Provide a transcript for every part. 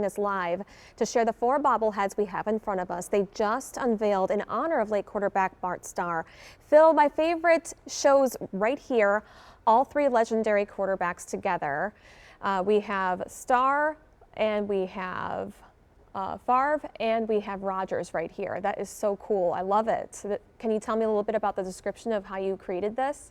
Us live to share the 4 bobbleheads we have in front of us. They just unveiled in honor of late quarterback Bart Starr. Phil, my favorite shows right here all 3 legendary quarterbacks together. We have Starr, and we have Favre, and we have Rodgers right here. That is so cool. I love it. Can you tell me a little bit about the description of how you created this?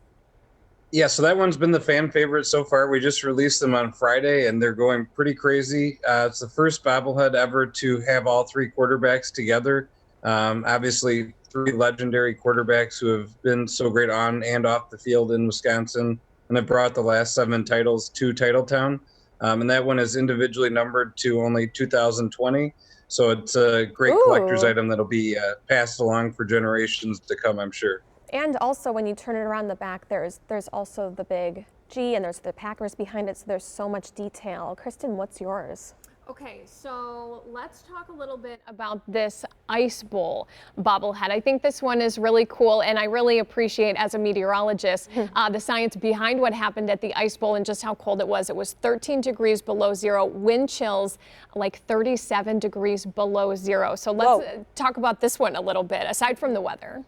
Yeah, so that one's been the fan favorite so far. We just released them on Friday, and they're going pretty crazy. It's the first bobblehead ever to have all 3 quarterbacks together. Obviously, 3 legendary quarterbacks who have been so great on and off the field in Wisconsin, and have brought the last 7 titles to Titletown. And that one is individually numbered to only 2020. So it's a great collector's item that'll be passed along for generations to come, I'm sure. And also, when you turn it around the back, there's also the big G, and there's the Packers behind it, so there's so much detail. Kristen, what's yours? Okay, so let's talk a little bit about this ice bowl bobblehead. I think this one is really cool, and I really appreciate, as a meteorologist, the science behind what happened at the ice bowl and just how cold it was. It was 13 degrees below zero, wind chills like 37 degrees below zero. So let's talk about this one a little bit, aside from the weather.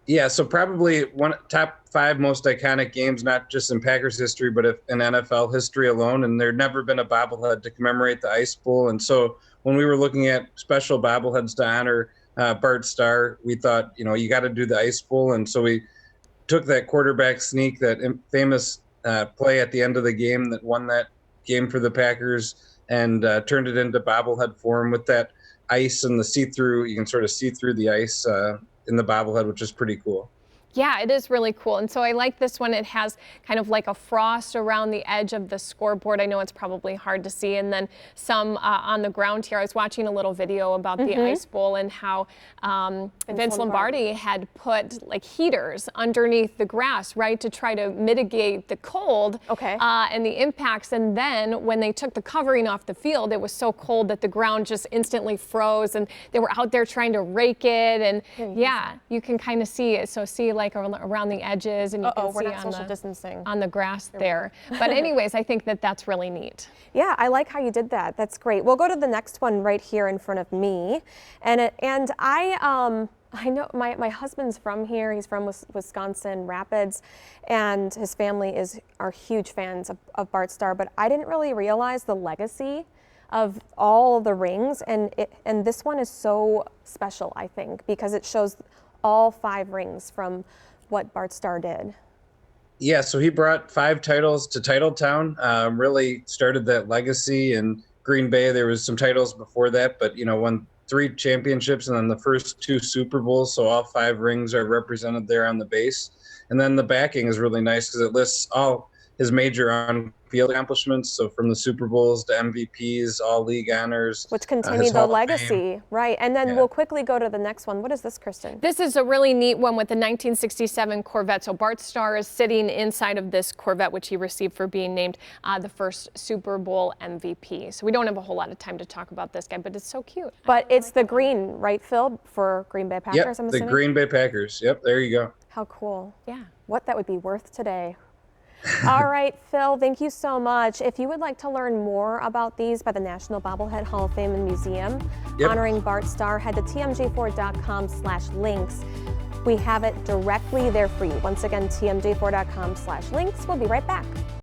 Yeah, so probably one top 5 most iconic games, not just in Packers history, but in NFL history alone. And there'd never been a bobblehead to commemorate the Ice Bowl. And so when we were looking at special bobbleheads to honor Bart Starr, we thought, you got to do the Ice Bowl. And so we took that quarterback sneak, that famous play at the end of the game that won that game for the Packers, and turned it into bobblehead form with that ice and the see-through. You can sort of see through the ice in the bobblehead, which is pretty cool. Yeah, it is really cool. And so I like this one. It has kind of like a frost around the edge of the scoreboard. I know it's probably hard to see. And then some on the ground here. I was watching a little video about the Ice Bowl and how Vince Lombardi had put like heaters underneath the grass, right, to try to mitigate the cold and the impacts. And then when they took the covering off the field, it was so cold that the ground just instantly froze, and they were out there trying to rake it. And yeah, you can kind of see it. So see like around the edges, and you can see on the grass there. But anyways, I think that's really neat. Yeah, I like how you did that. That's great. We'll go to the next one right here in front of me, and I know my husband's from here. He's from Wisconsin Rapids, and his family are huge fans of Bart Starr. But I didn't really realize the legacy of all the rings, and this one is so special, I think, because it shows all 5 rings from what Bart Starr did. Yeah, so he brought 5 titles to Titletown, really started that legacy. In Green Bay, there was some titles before that, but won 3 championships and then the first 2 Super Bowls, so all 5 rings are represented there on the base. And then the backing is really nice because it lists all his major on-field accomplishments, so from the Super Bowls to MVPs, all league honors. Which continue the legacy, right? And then we'll quickly go to the next one. What is this, Kristen? This is a really neat one with the 1967 Corvette. So Bart Starr is sitting inside of this Corvette, which he received for being named the first Super Bowl MVP. So we don't have a whole lot of time to talk about this guy, but it's so cute. But it's the green, right, Phil, for Green Bay Packers, I'm assuming? The Green Bay Packers. Yep, there you go. How cool. Yeah. What that would be worth today. All right, Phil, thank you so much. If you would like to learn more about these by the National Bobblehead Hall of Fame and Museum honoring Bart Starr, head to tmj4.com/links. We have it directly there for you. Once again, tmj4.com/links. We'll be right back.